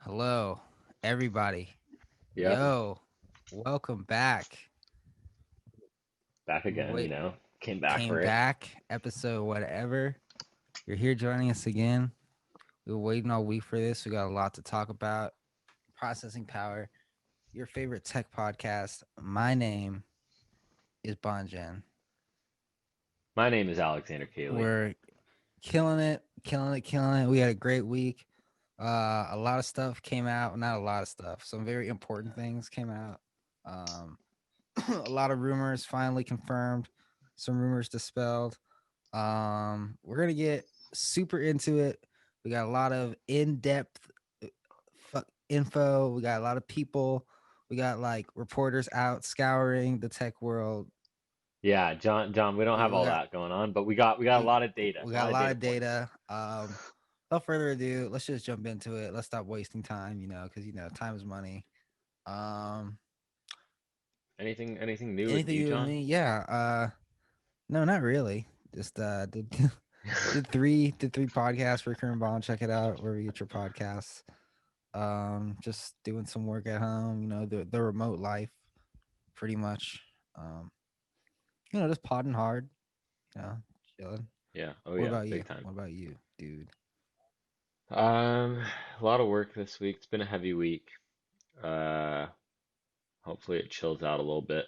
Hello, everybody. Yep, Yo, welcome back. back again, Wait, came back came for it. back. Episode whatever. You're here joining us again. We were waiting all week for this. We got a lot to talk about. Processing power. Your favorite tech podcast. My name is Bonjen. My name is Alexander Cayley. We're killing it, killing it, killing it. We had a great week. A lot of stuff came out. Not a lot of stuff. Some very important things came out. Um, a lot of rumors finally confirmed, some rumors dispelled. We're gonna get super into it. We got a lot of in-depth info. We got a lot of people. We got like reporters out scouring the tech world. Yeah, John, we don't We, have we all got that going on, but we got a we lot of data, we a got lot a of lot data of points. data. Without further ado, let's just jump into it. Let's stop wasting time. Because time is money. Um, Anything new with Anything you, you with John? me? Yeah. No, not really. Just did three podcasts for Current Bond. Check it out wherever you get your podcasts. Just doing some work at home. The remote life, pretty much. Um, just podding hard. You know, chilling. Yeah, oh What yeah, about you? big time. What about you, dude? Um, a lot of work this week. It's been a heavy week. Uh, Hopefully it chills out a little bit.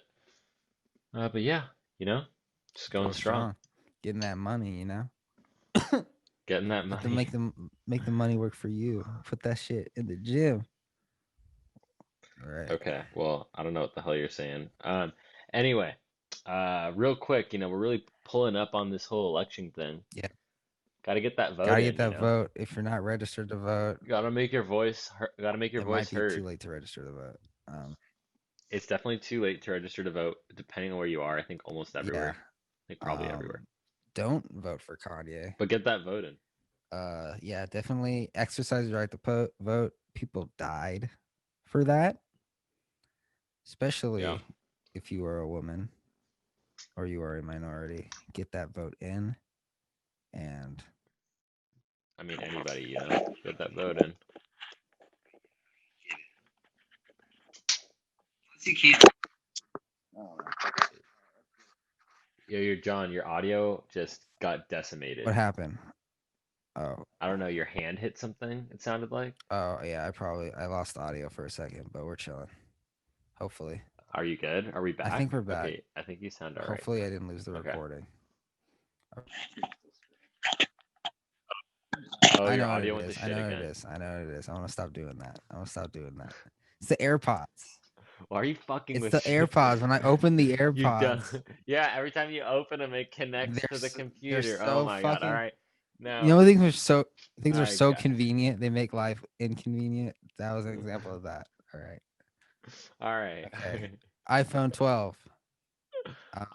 But yeah, you know, just going Going strong, strong, getting that money. getting that Make them money. make them make the money work for you. Put that shit in the gym. All right. Okay, well, I don't know what the hell you're saying. Anyway, real quick, we're really pulling up on this whole election thing. Yeah. Got to get that vote Gotta get in. that vote. If you're not registered to vote, Got to make your it voice might be too heard. late to register to vote. It's definitely too late to register to vote, depending on where you are. I think almost Yeah. everywhere. I think probably everywhere. Um, don't vote for Kanye. But get that vote in. Yeah, definitely exercise your right to vote. People died for that, Yeah. especially if you are a woman or you are a minority. Get that vote in, and I mean, anybody, get that vote in. you can't. Yo, John, your audio just got decimated. What happened? Oh, I don't know, your hand hit something, it sounded like. yeah. I lost audio for a second, but we're chilling. Hopefully, Are you good? Are we I back? think we're back. Okay, I think you sound all right. Hopefully, I didn't lose the Okay. recording. Oh, I your know what audio it went to is. I shit know what it again. is. I know what it is. I want to stop doing that. I want to stop doing that. It's the AirPods. Why are you fucking It's with the shit? AirPods. When I open the You don't. AirPods, Yeah, every time you open them, it connects they're to the they're computer. Oh so my God. All fucking. right. You No. know, All things are right, so God. convenient. They make life inconvenient. That was an example of that. All right. All right. Okay. iPhone 12.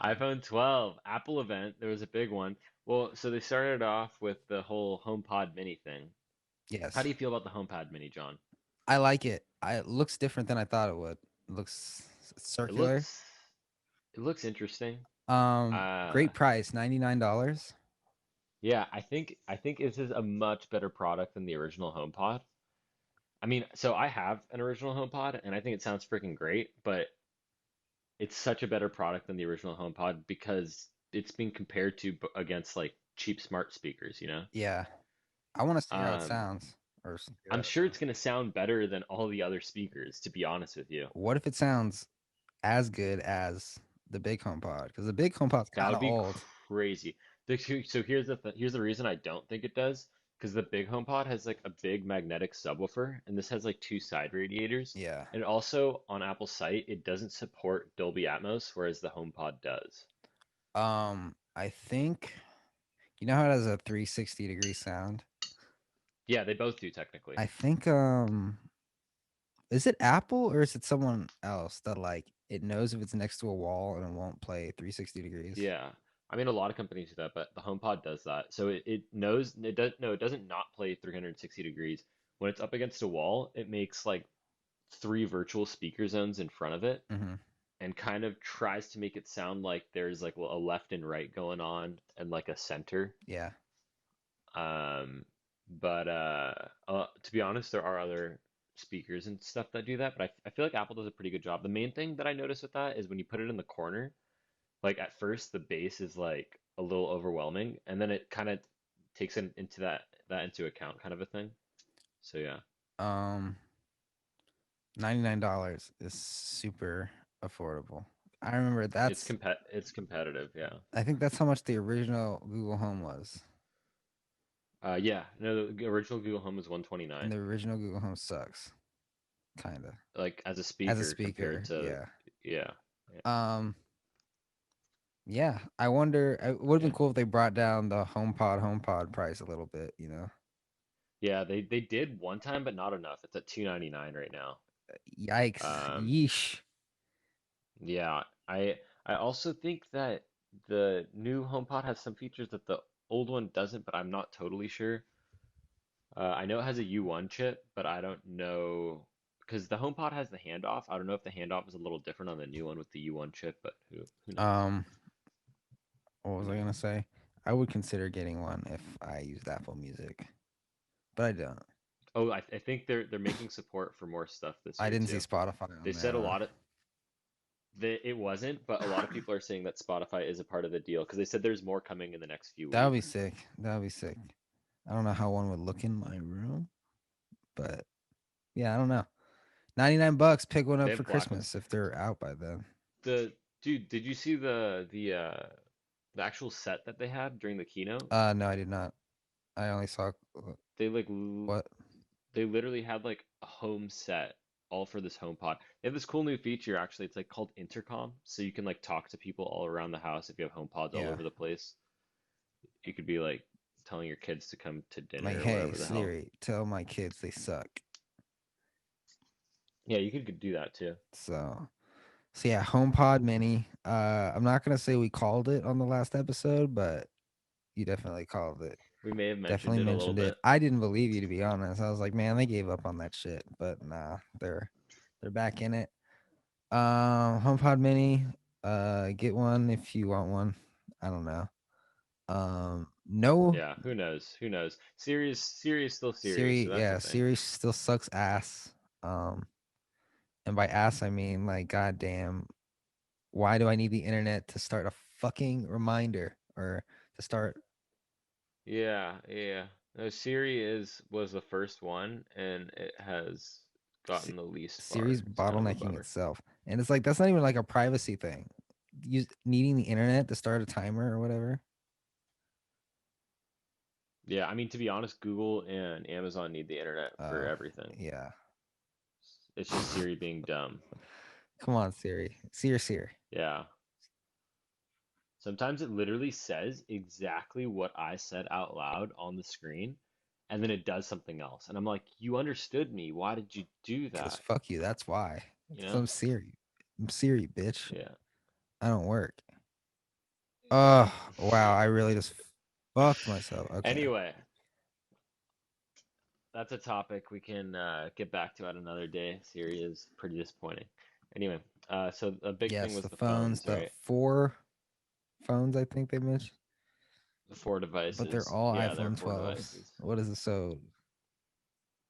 iPhone 12, Apple event. There was a big one. Well, so they started off with the whole HomePod Mini thing. How Yes, do you feel about the HomePod Mini, John? I like it. It looks different than I thought it would. It looks It circular. looks it looks interesting. Great price, $99. Yeah, I think this is a much better product than the original HomePod. I mean, so I have an original HomePod and I think it sounds freaking great, but it's such a better product than the original HomePod because it's being compared to against like cheap smart speakers. Yeah, I want to see how it Um, sounds. Hear I'm how it sure sounds. it's gonna sound better than all the other speakers, to be honest with you. What if it sounds as good as the big HomePod? Because the big HomePod's That kind would of be old. crazy. So here's the reason I don't think it does, because the big HomePod has like a big magnetic subwoofer, and this has like two side radiators. Yeah. And also on Apple's site, it doesn't support Dolby Atmos, whereas the HomePod does. I think you know how it has a 360-degree sound. Yeah, they both do technically. I think is it Apple or is it someone else that like it knows if it's next to a wall and it won't play 360 degrees? Yeah. I mean, a lot of companies do that, but the HomePod does that. So it knows it does no, it doesn't not play 360 degrees. When it's up against a wall, it makes like three virtual speaker zones in front of it Hmm. and kind of tries to make it sound like there's like a left and right going on and like a center. Yeah. Um, but to be honest, there are other speakers and stuff that do that, but I feel like Apple does a pretty good job. The main thing that I notice with that is when you put it in the corner, like at first the bass is like a little overwhelming, and then it kind of takes it into that into account kind of a thing. So yeah, Um, $99 is super affordable. I remember it's competitive, yeah. I think that's how much the original Google Home was. Yeah, no, the original Google Home was And 129, the original Google Home sucks, kind of. like as a As a speaker compared speaker, to yeah. yeah, yeah, Um, yeah, I wonder it would have been yeah. cool if they brought down the HomePod price a little bit, you know. Yeah, they did one time, but not enough. It's at 299 right now. Yikes. Um, Yeesh. yeah, I also think that the new HomePod has some features that the old one doesn't, but I'm not totally sure. I know it has a U1 chip, but I don't know because the HomePod has the handoff. I don't know if the handoff is a little different on the new one with the U1 chip, but who knows? Um, what was I gonna say? I would consider getting one if I used Apple Music, but I don't. Oh, I think they're making support for more stuff this I year didn't see too. Spotify They on said there a though. lot of that it wasn't, but a lot of people are saying that Spotify is a part of the deal because they said there's more coming in the next few That would be weeks. sick. That would be sick. I don't know how one would look in my room, but yeah, I don't know. 99 bucks, pick one They up for have black ones. Christmas if they're out by then. The dude, did you see the actual set that they had during the keynote? No, I did not. I only saw They what? they literally had like a home set all for this HomePod. They have this cool new feature actually. It's like called intercom, so you can like talk to people all around the house if you have HomePods all Yeah. over the place. You could be like telling your kids to come to Like, dinner or hey, whatever the hell. Siri, tell my kids they suck. Yeah, you could do that too. So yeah, HomePod Mini. I'm not gonna say we called it on the last episode, but you definitely called it. We may have mentioned Definitely it a little mentioned it. bit. I didn't believe you, to be honest. I was like, man, they gave up on that shit. But nah, they're back in it. HomePod Mini. Get one if you want one. I don't know. No, Yeah, who knows? Who knows? Siri is still Siri, so Siri. that's the Yeah, thing. Siri still sucks ass. Um, and by ass I mean like, goddamn, why do I need the internet to start a fucking reminder or to start Yeah, yeah. No, Siri is was the first one, and it has Si- gotten the least Siri's far. It's kind of a bottlenecking bummer. itself? And it's like that's not even like a privacy thing. You needing the internet to start a timer or whatever. Yeah, I mean, to be honest, Google and Amazon need the internet for Oh, everything. yeah. It's just Siri being dumb. Come on, Siri. Siri. Yeah. Sometimes it literally says exactly what I said out loud on the screen, and then it does something else. And I'm like, you understood me. Why did you do Cause that? fuck you. That's why. You Cause know? I'm Siri. I'm Siri, bitch. Yeah. I don't work. Oh wow. I really just fucked myself. Okay. Anyway, that's a topic we can get back to at another day. Siri is pretty disappointing. Anyway, so a big thing Yes, was the the phones, phones, the right? 4 phones I think they mentioned, The four but they're devices. all Yeah, there are iPhone four 12s. devices. What is it? So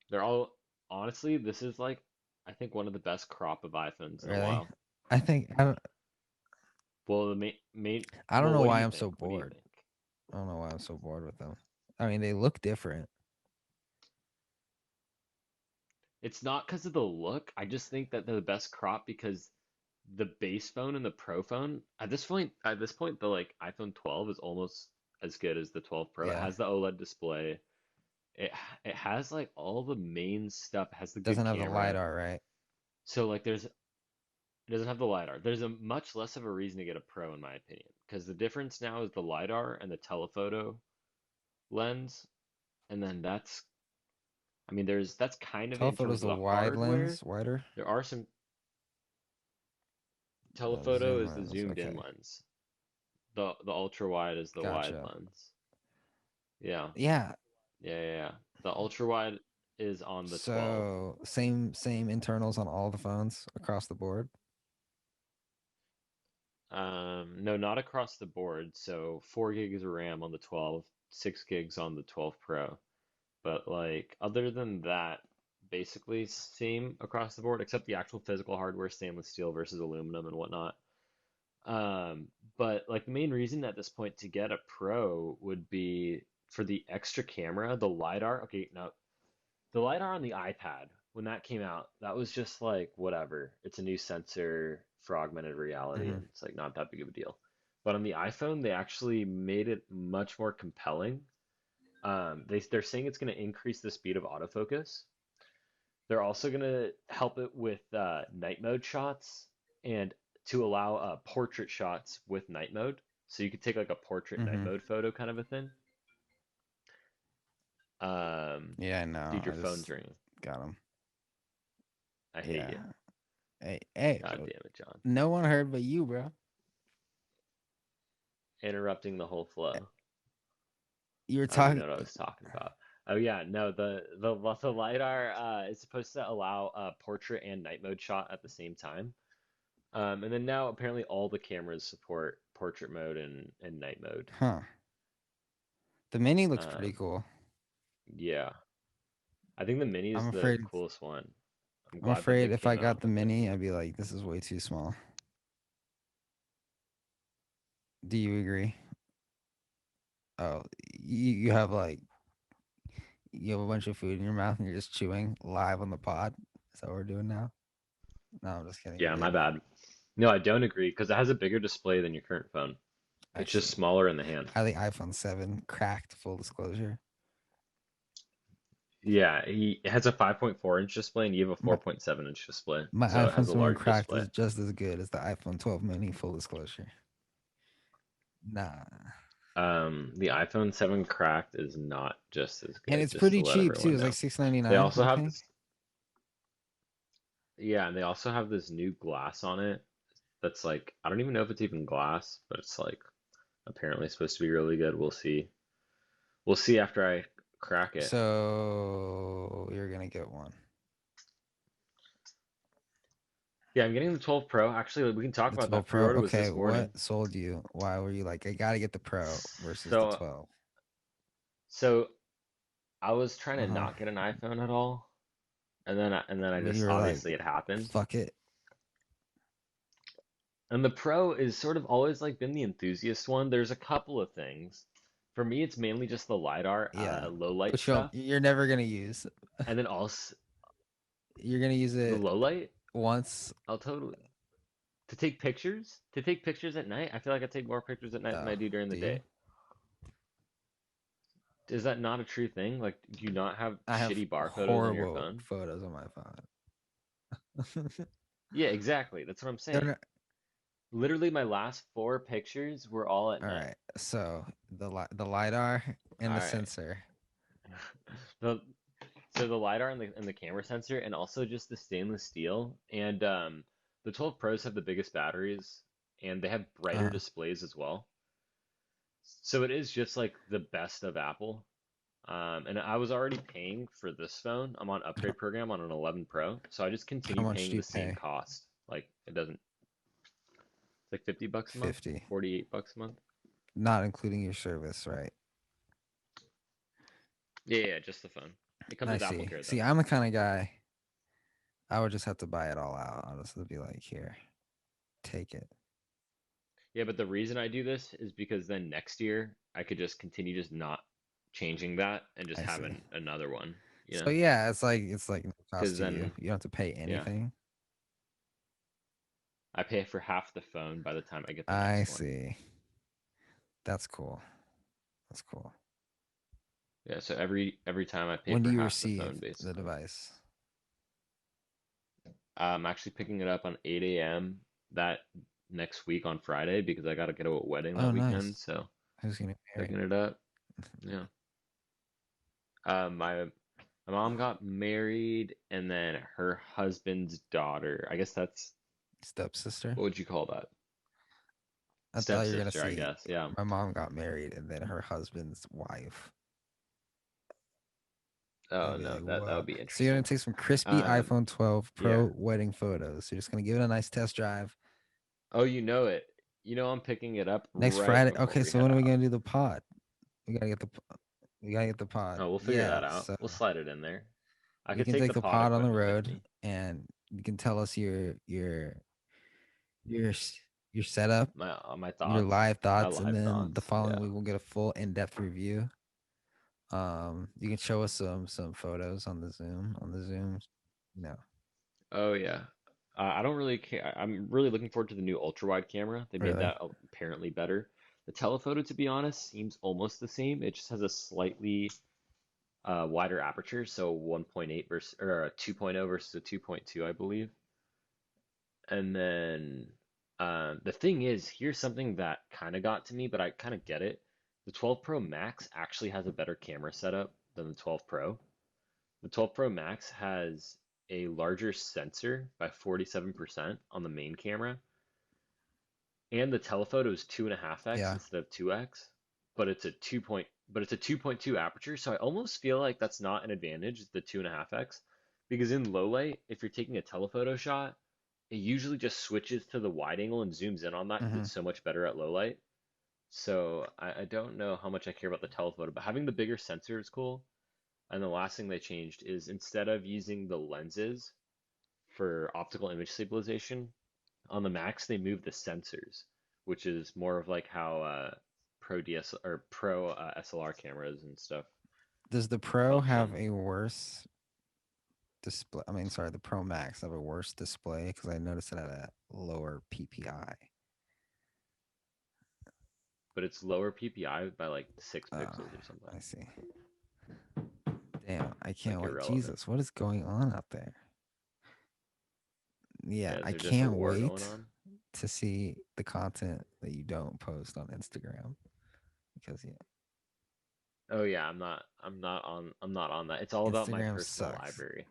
They're all, honestly, this is like, I think one of the best crop of iPhones in a really? while. I think I don't. Well, I don't well, know what do why you I'm so think? What do you bored. think? I don't know why I'm so bored with them. I mean, they look different. It's not because of the look. I just think that they're the best crop because the base phone and the Pro phone, at this point, the like iPhone 12 is almost as good as the 12 Pro. It Yeah. has the OLED display. It it has like all the main stuff. It has the good Doesn't have the camera. LiDAR, right? So like it doesn't have the LiDAR. There's a much less of a reason to get a Pro in my opinion because the difference now is the LiDAR and the telephoto lens, and then I mean that's kind of it in terms Telephoto's of the the wide hardware. lens, wider. There are some The telephoto zoom is the lens. zoomed in Okay. lens. The ultra wide is the wide Gotcha. lens. Yeah. Yeah. Yeah. The ultra wide is on the 12. So same internals on all the phones across the board. No, not across the board. So 4 gigs of RAM on the 12, 6 gigs on the 12 Pro. But like other than that, basically same across the board, except the actual physical hardware, stainless steel versus aluminum and whatnot. Um, but like the main reason at this point to get a Pro would be for the extra camera, the LiDAR. Okay, now the LiDAR on the iPad, when that came out, that was just like whatever. It's a new sensor for augmented reality, Hmm. and it's like not that big of a deal. But on the iPhone, they actually made it much more compelling. They're saying it's going to increase the speed of autofocus. They're also going to help it with night mode shots and to allow portrait shots with night mode. So you could take like a portrait night Hmm. mode photo kind of a thing. Yeah, I know. Dude, your I phone's just ringing. got him. I hate Yeah. you. Hey, God damn it, John. no one heard but you, bro. Interrupting the whole flow. You were I don't even talking. know what I was talking about. Oh yeah, no, the LiDAR is supposed to allow portrait and night mode shot at the same time. And then now apparently all the cameras support portrait mode and night mode. Huh. The mini looks Um, pretty cool. yeah, I think the mini I'm is the afraid. coolest one. I'm I'm glad that they afraid if I came got out the with it. mini, I'd be like, this is way too small. Do you agree? Oh, you have like you have a bunch of food in your mouth and you're just chewing live on the pod. Is that what we're doing now? No, I'm just kidding. You Yeah, my do. bad. No, I don't agree because it has a bigger display than your current phone. I It's just see. smaller in the hand. I have the iPhone 7 cracked. Full disclosure. Yeah, it has a 5.4-inch display and you have a My 4.7-inch display, my so it iPhone has a 7 larger cracked display. is just as good as the iPhone 12 mini. Full disclosure. Nah, The iPhone 7 cracked is not just as and good, it's just to pretty let cheap too. everyone It's like know. They 6.99, also I have think. this, yeah, and they also have this new glass on it that's like, I don't even know if it's even glass, but it's like apparently supposed to be really good. We'll see. We'll see after I crack it. So you're gonna get one. Yeah, I'm getting the 12 Pro. Actually, we can talk The about 12 that. Pro. Pre-order was Okay, this morning. what sold you? Why were you like, I gotta get the Pro versus the So, 12? so I was trying Uh to huh. not get an iPhone at all, and then I But you just were like, obviously it happened. fuck it. And the Pro is sort of always like been the enthusiast one. There's a couple of things. For me, it's mainly just the LiDAR, Yeah. low light Which stuff, you're never gonna use. and then also You're gonna use the it low light. once. I'll totally to take pictures. To take pictures at night. I feel like I take more pictures at night than I do during Do the you? day. Is that not a true thing? Like, do you not have I have shitty bar photos on your horrible phone? photos on my phone. Yeah, exactly. That's what I'm They're saying. not, Literally, my last four pictures were all at all night. right. So the lidar and All the right. sensor. The So the lidar and the camera sensor, and also just the stainless steel, and the 12 Pros have the biggest batteries, and they have brighter Uh, displays as well. So it is just like the best of Apple. And I was already paying for this phone. I'm on upgrade program on an 11 Pro, so I just how continue much do paying you the same pay? cost. Like it doesn't. It's like $50 a month, 50, 48 bucks a month. not including your service, right? Yeah, yeah, just the phone. It comes I with Apple see. Care though. See, I'm the kind of guy I would just have to buy it all out. I'll just be like, here, take it. Yeah, but the reason I do this is because then next year I could just continue just not changing that and just I see. having another one, you So know? yeah, it's like no cost Because to you. then, You don't have to pay yeah, anything. I pay for half the phone by the time I get the I next one. see. That's cool. That's cool. Yeah, so every time I pay When do for you half the receive phone the basically. device? I'm actually picking it up on 8 a.m. that next week on Friday because I got to go to a wedding that Oh, weekend, nice. so Who's getting married? picking it up. Yeah. My mom got married and then her husband's daughter. I guess that's Stepsister? what would you call that? I thought you were gonna Stepsister, I see guess. Yeah. my mom got married and then her husband's wife. Oh I'd be no, like, that what? would be So you're gonna interesting. take some crispy Um, iPhone 12 yeah. Pro wedding photos. You're just gonna give it a nice test drive Oh, you know it. You know I'm picking it up next right Friday. before Okay, we so head when are we out. gonna do the pod? We gotta get the pod. Oh, we'll figure Yeah. that out. So We'll slide it in there. I You could can take take the the pod pod on the equipment with road me. and you can tell us your your setup, My your thoughts, live my thoughts, and live then the thoughts. following Yeah. week we'll get a full in-depth review. You can show us some photos on the Zoom. No, Oh yeah. I don't really care. I'm really looking forward to the new ultra wide camera. They made really. that apparently better. The telephoto, to be honest, seems almost the same. It just has a slightly wider aperture, so 1.8 versus or a 2.0 versus a 2.2, I believe. And then the thing is, here's something that kind of got to me, but I kind of get it. The 12 Pro Max actually has a better camera setup than the 12 Pro. The 12 Pro Max has a larger sensor by 47% on the main camera, and the telephoto is 2.5x Yeah. instead of 2x, but it's a 2.2 aperture, so I almost feel like that's not an advantage, the 2.5x, because in low light, if you're taking a telephoto shot, it usually just switches to the wide angle and zooms in on that because Hmm. it's so much better at low light. So I don't know how much I care about the telephoto, but having the bigger sensor is cool. And the last thing they changed is instead of using the lenses for optical image stabilization, on the Max they moved the sensors, which is more of like how Pro DS or Pro SLR cameras and stuff Does the Pro have function. a worse display? I mean, sorry, the Pro Max have a worse display because I noticed it at a lower PPI. But it's lower PPI by like 6 pixels or something. I see. Damn, I It's like can't wait. irrelevant. Jesus, what is going on out there? Yeah, Yeah, is I there just a can't war going wait on? to see the content that you don't post on Instagram because yeah, Oh yeah, I'm not on that. It's all about my Instagram personal sucks. library.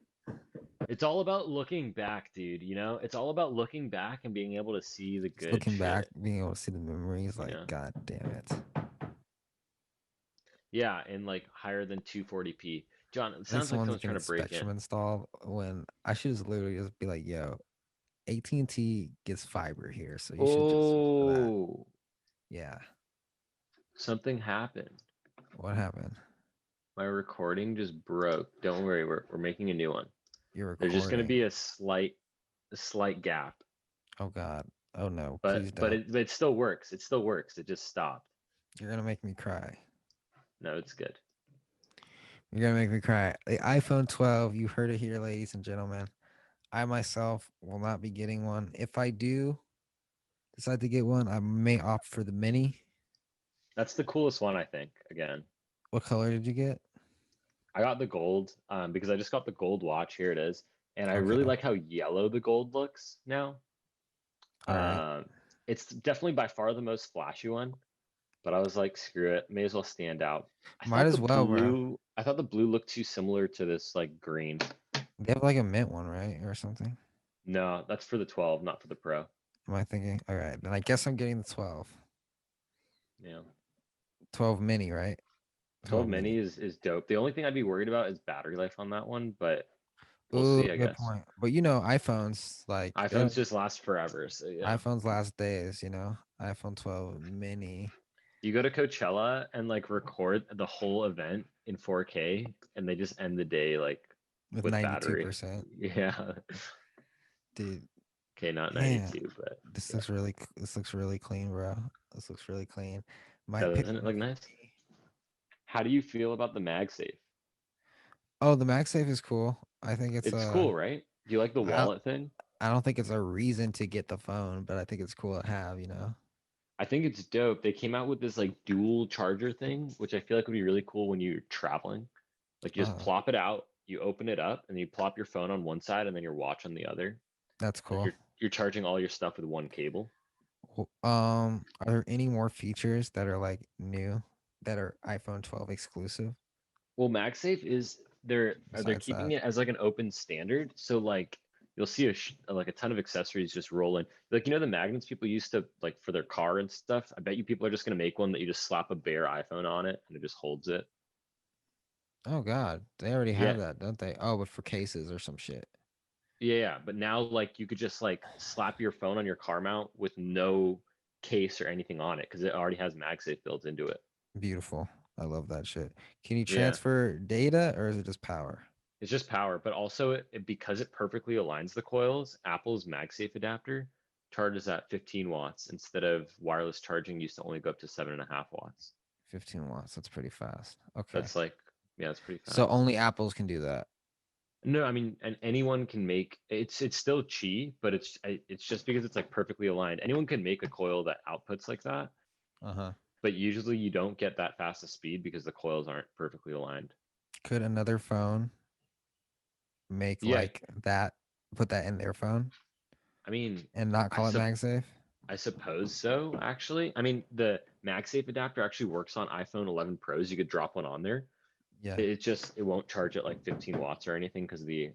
It's all about looking back, dude, you know? It's all about looking back and being able to see the Just good looking back, shit, being able to see the memories, you like know? God damn it. Yeah, and like higher than 240p. John, it At least sounds like someone's someone's trying getting to break Spectrum in. installed when I should just literally just be like, yo, AT&T gets fiber here, so you should just switch to that. Oh, Yeah. something happened. What happened? My recording just broke. Don't worry, we're making a new one. You're There's just going to recording. be a slight gap, Oh God. Oh no, but please don't. it still works. It still works. It just stopped. You're gonna make me cry. No, it's good. You're gonna make me cry. The iPhone 12, you heard it here, ladies and gentlemen. I myself will not be getting one. If I do decide to get one, I may opt for the mini. That's the coolest one, I think. Again, What color did you get? I got the gold because I just got the gold watch. Here it is, and I really Okay. like how yellow the gold looks now. All right. Um, it's definitely by far the most flashy one, but I was like, screw it, may as well stand out. Might as well, bro. I thought the blue looked too similar to this like green. They have like a mint one, right? Or something. No, that's for the 12, not for the Pro. Am I thinking? All right. Then I guess I'm getting the 12. Yeah. 12 mini, right? 12 12 mini mini. is dope. The only thing I'd be worried about is battery life on that one, but we'll Ooh, see, I good guess. point. But you know, iPhones, like, they iPhones don't, just last forever, so yeah. iPhones last days, iPhone 12 mini You go to Coachella and like record the whole event in 4K and they just end the day like with with battery. 92%. Yeah. Dude, Okay, not damn. 92, but This yeah. looks this looks really clean, bro. This looks really clean. Might pick Doesn't it one look up for nice? me. How do you feel about the MagSafe? Oh, the MagSafe is cool. I think it's It's cool, right? Do you like the I wallet thing? I don't think it's a reason to get the phone, but I think it's cool to have. I think it's dope. They came out with this like dual charger thing, which I feel like would be really cool when you're traveling. Like you just Uh, plop it out, you open it up, and you plop your phone on one side and then your watch on the other. that's And cool. you're charging all your stuff with one cable. Are there any more features that are like new that are iPhone 12 exclusive Well, MagSafe is they're besides keeping that? it as like an open standard. So like you'll see like a ton of accessories just roll in. Like the magnets people used to like for their car and stuff. I bet you people are just gonna make one that you just slap a bare iPhone on it and it just holds it. Oh God, they already have Yeah. that, don't they? Oh, but for cases or some shit. Yeah, yeah. But now like you could just like slap your phone on your car mount with no case or anything on it because it already has MagSafe built into it. Beautiful. I love that shit. Can you Yeah. transfer data or is it just power? It's just power, but also because it perfectly aligns the coils, Apple's MagSafe adapter charges at 15 watts instead of wireless charging used to only go up to 7.5 watts. 15 watts. That's pretty fast. Okay. That's like, yeah, it's pretty So fast. only Apples can do that. No, I mean, and anyone can make it's still Qi, but it's just because it's like perfectly aligned. Anyone can make a coil that outputs like that, Uh-huh. but usually you don't get that fast a speed because the coils aren't perfectly aligned. Could another phone make Yeah, like that, put that in their phone I mean, and not I call it sup MagSafe? I suppose so, actually. I mean, the MagSafe adapter actually works on iPhone 11 Pros. You could drop one on there. Yeah. It just it won't charge at like 15 watts or anything because the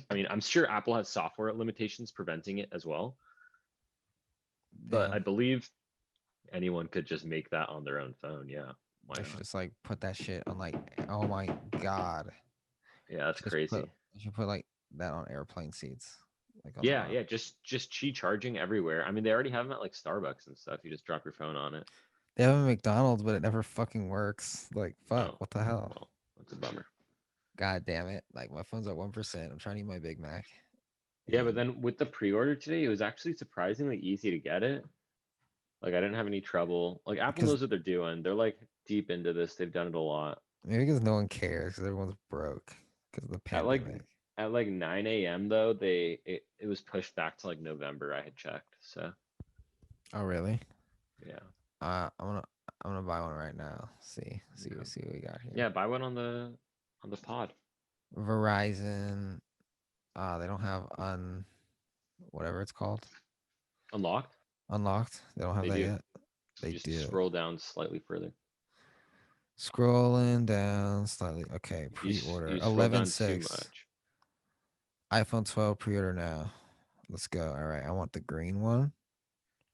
I mean, I'm sure Apple has software limitations preventing it as well, but I Damn. believe anyone could just make that on their own phone. Yeah, why They should not? just like put that shit on like, oh my God. Yeah, that's Just put, crazy. you should put like that on airplane seats, like on the Yeah, bottom. yeah, just Qi charging everywhere. I mean, they already have them at like Starbucks and stuff. You just drop your phone on it. They have a McDonald's, but it never fucking works. Like, fuck, Oh, what the hell? well, that's a bummer. God damn it. Like, my phone's at 1%. I'm trying to eat my Big Mac. Yeah, but And then with the pre-order today, it was actually surprisingly easy to get it. Like I didn't have any trouble. Like Apple because knows what they're doing. They're like deep into this. They've done it a lot. maybe because no one cares because everyone's broke because of the At like pandemic. at like 9 a.m. though, it was pushed back to like November. I had checked. So Oh, really? yeah, I'm gonna I'm gonna buy one right now. yeah, See what we got here. yeah. Buy one on the pod. Verizon. They don't have whatever it's called. Unlocked. Unlocked. They don't have They that do. yet. You They just do. scroll down slightly further. Scrolling down slightly. Okay, You pre-order scroll eleven down too six. much. iPhone 12 pre-order now. Let's go. All right, I want the green one.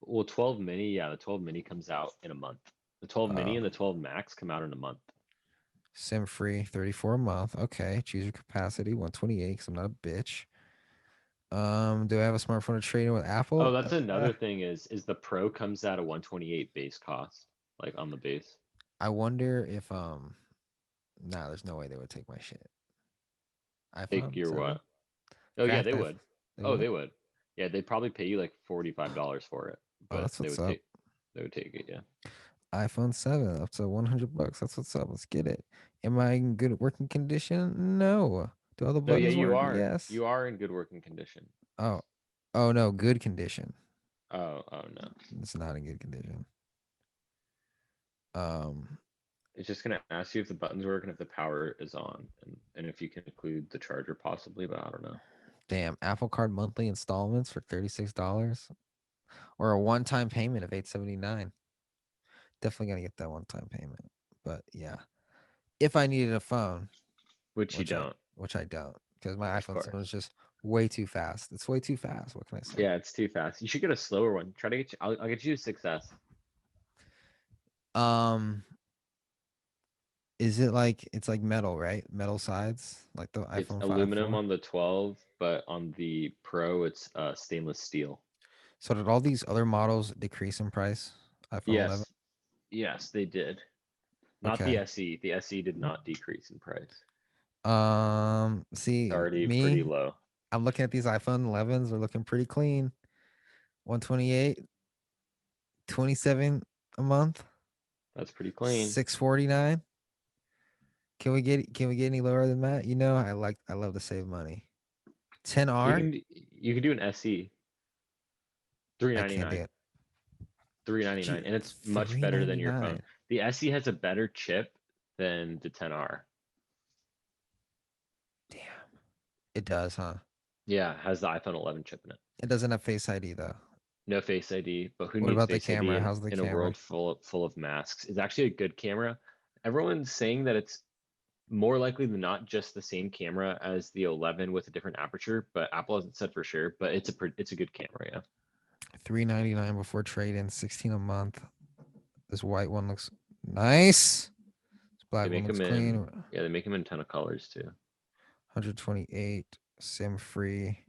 Well, 12 mini, yeah, the 12 mini comes out in a month. The 12 mini Oh, and the 12 max come out in a month. SIM free, 34 a month. Okay, choose your capacity, 128. Because I'm not a bitch. Do I have a smartphone to trade in with Oh, Apple? that's another thing is the Pro comes at a 128 base cost, like on the base. I wonder if nah, there's no way they would take my shit. Take iPhone your 7? what? Oh yeah, Cracked they iPhone. would. They Oh, would? they would. Yeah, they'd probably pay you like $45 for it, Oh, but that's what's up. they would take it, yeah. iPhone 7 up to 100 bucks. That's what's up. Let's get it. Am I in good working condition? No. Do all the No, yeah, buttons work? Yes. You are in good working condition. Oh. Oh no, good condition. Oh no. It's not in good condition. Um It's just gonna ask you if the buttons work and if the power is on and if you can include the charger possibly, but I don't know. Damn, Apple Card monthly installments for $36 or a one-time payment of 879. Definitely gonna get that one-time payment. But yeah, if I needed a phone, Which you which I don't, which I don't, because my of iPhone 7 course. is just way too fast. It's way too fast. What can I say? Yeah, it's too fast. You should get a slower one. Try to get you. I'll get you a 6S. Um, is it like it's like metal, right? Metal sides, like the It's iPhone 5 aluminum 4. on the 12, but on the Pro, it's stainless steel. So did all these other models decrease in price? iPhone 11. Yes, yes, they did. Not the Okay. SE. The SE did not decrease in price. It's See already pretty me. low. I'm looking at these iPhone 11s. They're looking pretty clean. 128, 27 a month, That's pretty clean. 649. Can we get any lower than that? You know, I love to save money. You 10R? can you can do an SE, I can't do 399, it. 399, and it's much better than your phone. 399. The SE has a better chip than the 10R. Damn. It does, huh? Yeah, it has the iPhone 11 chip in it. It doesn't have Face ID though. No Face ID, but who What needs about the Face ID camera? How's the in a world camera? full of masks? It's actually a good camera. Everyone's saying that it's more likely than not just the same camera as the 11 with a different aperture, but Apple hasn't said for sure. But it's a good camera, yeah. 399 before trade in, 16 a month. This white one looks nice. This They black one make looks them clean. in yeah, they make them in a ton of colors too. 128, SIM free.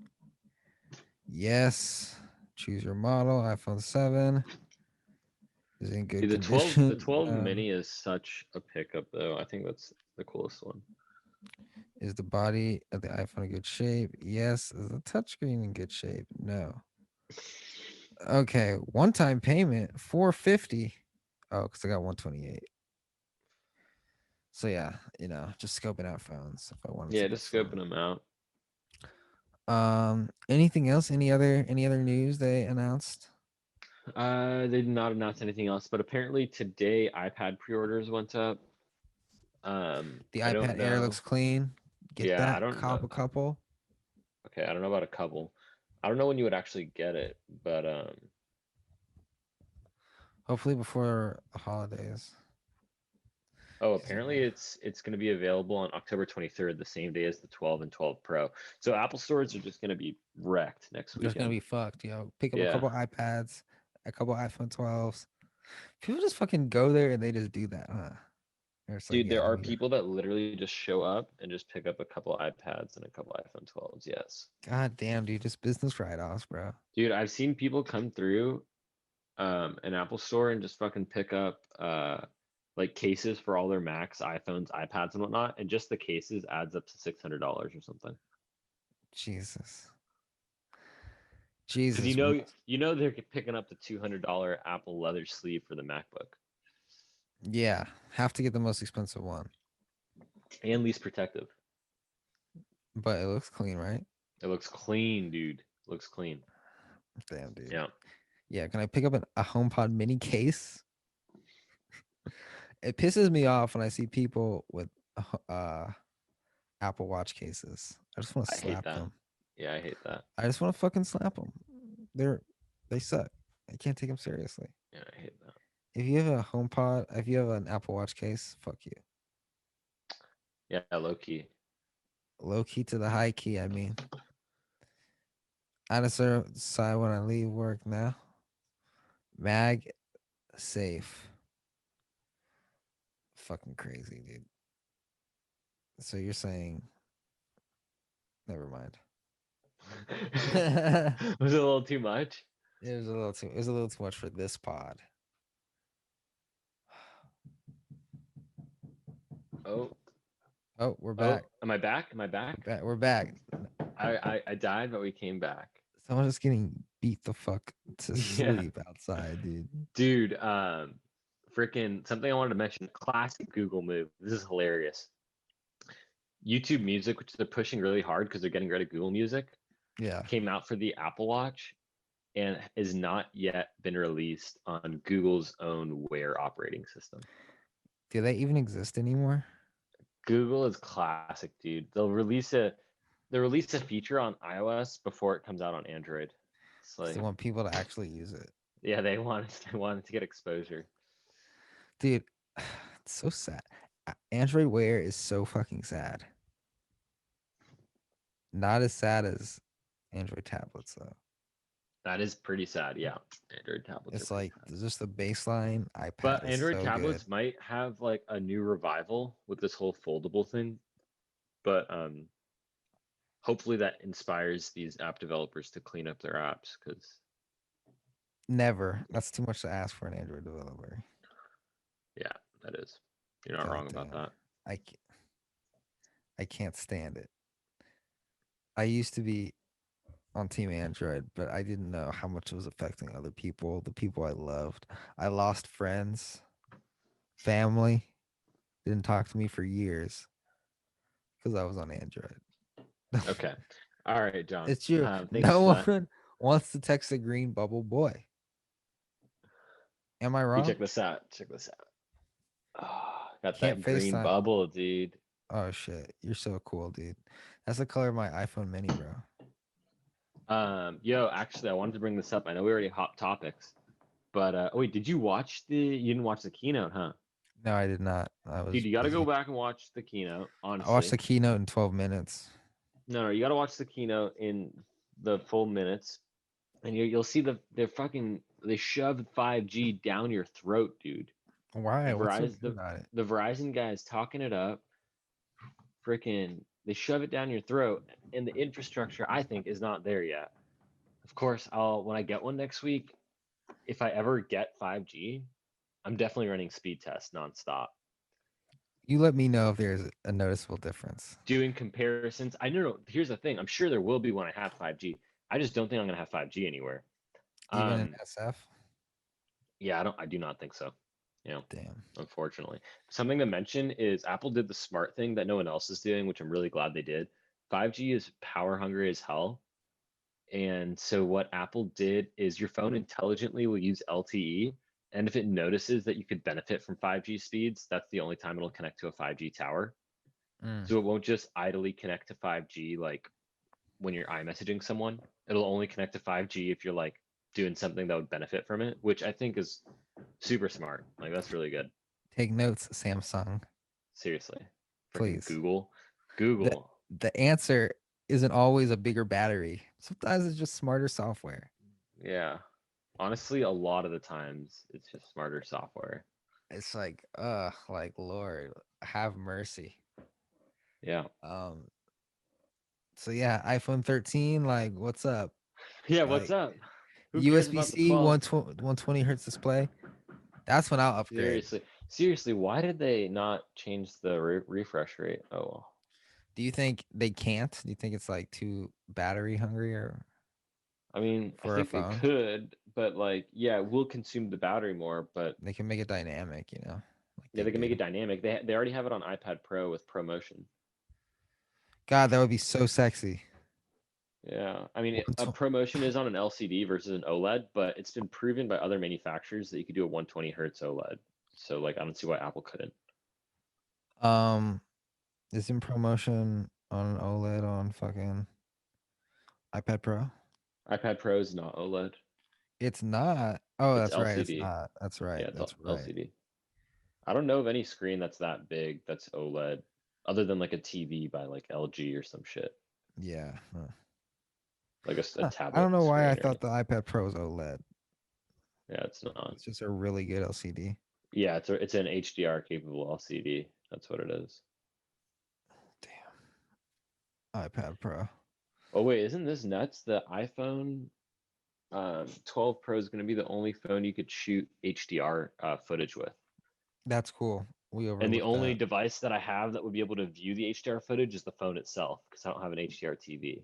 Yes. Choose your model. iPhone 7 is in See, good the condition. 12 No. mini is such a pickup though. I think that's the coolest one. Is the body of the iPhone in good shape? Yes. Is the touchscreen in good shape? No. Okay. One time payment, 450. Oh, because I got 128. So yeah, just scoping out phones if I wanted to Yeah, get just scoping some. them out. Anything else? Any other news they announced? They did not announce anything else, but apparently today iPad pre-orders went up. The I don't iPad Air know. looks clean. Get Yeah, I that. don't Cop know. a couple. Okay, I don't know about a couple. I don't know when you would actually get it, but Hopefully before the holidays. oh, 'Cause, apparently it's going to be available on October 23rd, the same day as the 12 and 12 Pro. So Apple stores are just going to be wrecked next just gonna weekend. be fucked, Pick up a Yeah. couple iPads, a couple iPhone 12s. People just fucking go there and they just do that, huh? They're just like, Dude, yeah, there let are me go. people that literally just show up and just pick up a couple iPads and a couple iPhone 12s. Yes. God damn, dude, just business write-offs, bro. Dude, I've seen people come through an Apple store and just fucking pick up like cases for all their Macs, iPhones, iPads and whatnot, and just the cases adds up to $600 or something. Jesus. Because Jesus. they're picking up the $200 Apple leather sleeve for the MacBook Yeah. Have to get the most expensive one. and least protective. But it looks clean, right? It looks clean, dude. Looks clean. Damn, dude. Yeah. Yeah, can I pick up a HomePod mini case? It pisses me off when I see people with Apple Watch cases. I just want to I hate slap that. them. Yeah, I hate that. I just want to fucking slap them. They suck. I can't take them seriously. Yeah, I hate that. If you have an Apple Watch case, fuck you. Yeah, low key. Low key to the high key. I mean, I decide when I leave work now. Mag safe. Fucking crazy, dude. So you're saying, never mind. it Was it a little too much? was a little too much for this pod. Oh, Oh, we're oh, back. am I back? Am I back? We're back. I died, but we came back. Someone just getting beat the fuck to Yeah. sleep outside, dude. Dude, freaking something I wanted to mention, classic Google move. This is hilarious. YouTube Music, which they're pushing really hard because they're getting rid of Google Music, Yeah. came out for the Apple Watch and is not yet been released on Google's own Wear operating system. Do they even exist anymore? Google is classic, dude. They'll release a feature on iOS before it comes out on Android. It's Because they like, want people to actually use it. yeah, they wanted to get exposure. Dude, it's so sad. Android Wear is so fucking sad. Not as sad as Android tablets, though. That is pretty sad. Yeah, Android tablets are It's pretty like sad. just the baseline But iPad is Android so good. tablets might have like a new revival with this whole foldable thing. But hopefully that inspires these app developers to clean up their apps because Never. That's too much to ask for an Android developer. yeah, that is. You're not God wrong about damn. that. I, ca- I can't stand it. I used to be on Team Android, but I didn't know how much it was affecting other people, the people I loved. I lost friends, family, didn't talk to me for years because I was on Android. Okay. All right, John. It's true. Thanks for No that. one wants to text a green bubble boy. Am I You wrong? check this out. Check this out. Oh, got Can't that green FaceTime. bubble, dude. Oh shit, you're so cool, dude. That's the color of my iPhone Mini, bro. Yo, actually, I wanted to bring this up. I know we already hop topics, but oh wait, did you watch the? You didn't watch the keynote, huh? No, I did not. I Dude, was you got to go busy. back and watch the keynote. I watched Honestly, the keynote in 12 minutes. no, you got to watch the keynote in the full minutes, and you'll see they shoved 5G down your throat, dude. The Why? What's so Verizon good about it? the Verizon guy is talking it up. Freaking, they shove it down your throat, and the infrastructure I think is not there yet. Of course, I'll when I get one next week, if I ever get 5G, I'm definitely running speed tests nonstop. You let me know if there's a noticeable difference. Doing comparisons. I know. Here's the thing. I'm sure there will be when I have 5G. I just don't think I'm gonna have 5G anywhere. Even in Um, SF? yeah, I do not think so. You know, Damn. unfortunately. Something to mention is Apple did the smart thing that no one else is doing, which I'm really glad they did. 5G is power hungry as hell. And so what Apple did is your phone intelligently will use LTE. And if it notices that you could benefit from 5G speeds, that's the only time it'll connect to a 5G tower. Mm. So it won't just idly connect to 5G like when you're iMessaging someone. It'll only connect to 5G if you're like doing something that would benefit from it, which I think is super smart. Like that's really good. Take notes, Samsung, Seriously. Freaking please. Google. The Google. the answer isn't always a bigger battery. Sometimes it's just smarter software. Yeah. Honestly, a lot of the times it's just smarter software. It's like Lord, have mercy. Yeah. Um, so yeah, iPhone 13, like what's up? Yeah, what's Like up? Who cares USB about the C 12? 120 hertz display. That's when I'll upgrade. Seriously. Seriously, why did they not change the refresh rate? Oh, well. Do you think they can't? Do you think it's like too battery hungry or I mean, I for a think they phone? could, but like, yeah, it will consume the battery more, but They can make it dynamic, like yeah, they they can make do. it dynamic. They already have it on iPad Pro with ProMotion. God, that would be so sexy. Yeah, I mean, a 120. ProMotion is on an LCD versus an OLED, but it's been proven by other manufacturers that you could do a 120 hertz OLED. So like, I don't see why Apple couldn't. Um, is in promotion on an OLED on fucking iPad Pro. iPad Pro is not OLED. It's not. Oh, It's that's right. It's LCD. not. That's right. Yeah, it's That's right. LCD. I don't know of any screen that's that big that's OLED, other than like a TV by like LG or some shit, Yeah. Huh. like a Huh. I tablet don't know why I screen or thought the anything. iPad Pro was OLED. Yeah, it's not. It's just a really good LCD. Yeah, it's an HDR capable LCD. That's what it is. Damn. iPad Pro. Oh wait, isn't this nuts? The iPhone 12 Pro is going to be the only phone you could shoot HDR footage with. That's cool. We And the overlooked only that. device that I have that would be able to view the HDR footage is the phone itself, because I don't have an HDR TV.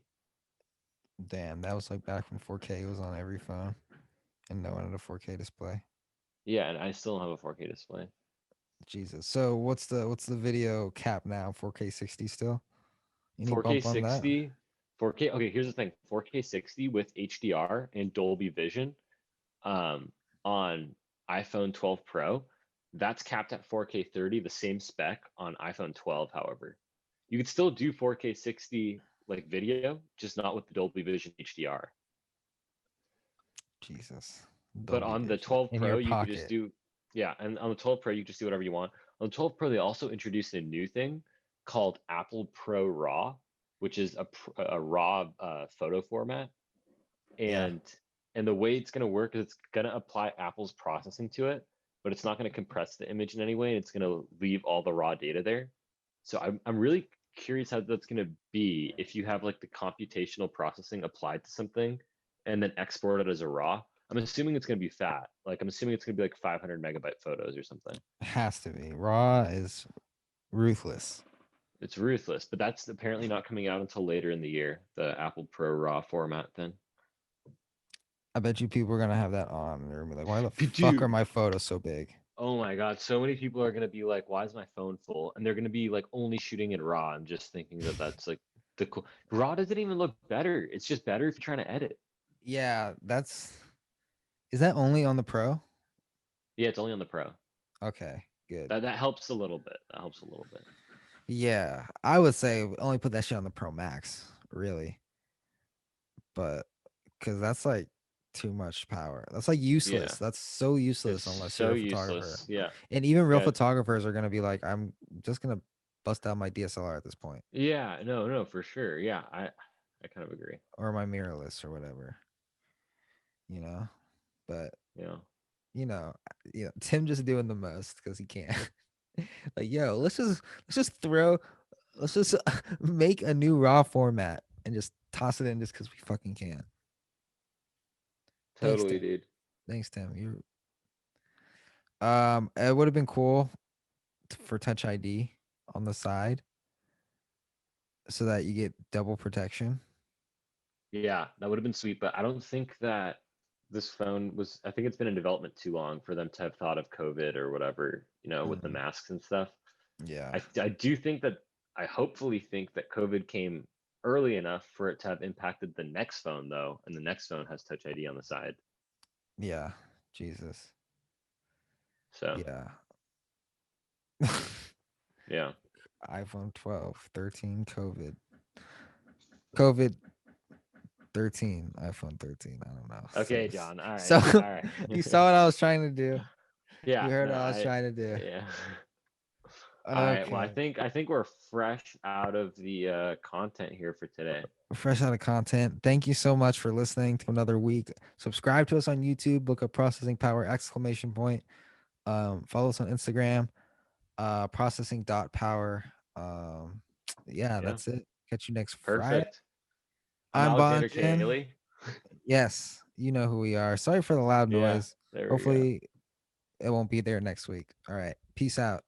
Damn, that was like back when 4K was on every phone and no one had a 4K display. Yeah, and I still don't have a 4K display. Jesus. So what's the video cap now? 4K 60 still? Any 4K bump on that? 60, 4K. Okay, here's the thing: 4K 60 with HDR and Dolby Vision um, on iPhone 12 Pro. That's capped at 4K 30, the same spec on iPhone 12. However, you could still do 4K 60 like video, just not with the Dolby Vision HDR. Jesus. But Dolby on the Vision 12 in Pro, your you could just pocket. do, yeah, and on the 12 Pro, you just do whatever you want. On the 12 Pro, they also introduced a new thing called Apple Pro RAW, which is a raw photo format. Yeah. And and the way it's going to work is it's going to apply Apple's processing to it, but it's not going to compress the image in any way. It's going to leave all the raw data there. So I'm really curious how that's going to be if you have like the computational processing applied to something and then export it as a raw. I'm assuming it's going to be fat. Like I'm assuming it's going to be like 500 megabyte photos or something. Has to be. Raw is ruthless. It's ruthless, but that's apparently not coming out until later in the year, the Apple Pro RAW format then. I bet you people are gonna have that on and they're gonna be like, why the fuck are Dude, my photos so big? oh my God, so many people are gonna be like, "Why is my phone full?" And they're gonna be like only shooting in RAW and just thinking that that's like the cool. RAW doesn't even look better. It's just better if you're trying to edit. Yeah, is that only on the Pro? Yeah, it's only on the Pro. Okay, good. That helps a little bit. That helps a little bit. Yeah, I would say only put that shit on the Pro Max, really. But because that's like too much power. That's like Yeah, useless. That's so it's useless unless so you're a photographer. useless. Yeah, And even real yeah, photographers are gonna be like, I'm just gonna bust out my DSLR at this point, yeah. No, no, for sure. Yeah, I kind of agree. or my mirrorless or whatever, you know. But Yeah, you know, Tim just doing the most because he can't. Like, yo, let's just make a new raw format and just toss it in just because we fucking can. Thanks, totally, Tim. dude. Thanks, Tim. You it would have been cool for Touch ID on the side so that you get double protection. Yeah, that would have been sweet, but I don't think that this phone was, I think it's been in development too long for them to have thought of COVID or whatever, with the Mm, masks and stuff. yeah. I do think that, I hopefully think that COVID came early enough for it to have impacted the next phone though, and the next phone has Touch ID on the side. Yeah. Jesus. So, Yeah. yeah. iPhone 12, 13, COVID. COVID 13, iPhone 13. I don't know. So Okay, John. All right. so All right. you saw what I was trying to do. You Yeah, heard no, what I was trying to do. yeah. All right. Well, I Okay. think I think we're fresh out of the content here for today. Fresh out of content. Thank you so much for listening to another week. Subscribe to us on YouTube. Look up processing power exclamation point. Follow us on Instagram. Processing dot power. Yeah, Yeah, that's it. Catch you next Friday. perfect. I'm I'm Alexander Bonjin. Cayley. Yes, you know who we are. Sorry for the loud Yeah, noise. there we go. Hopefully it won't be there next week. All right. Peace out.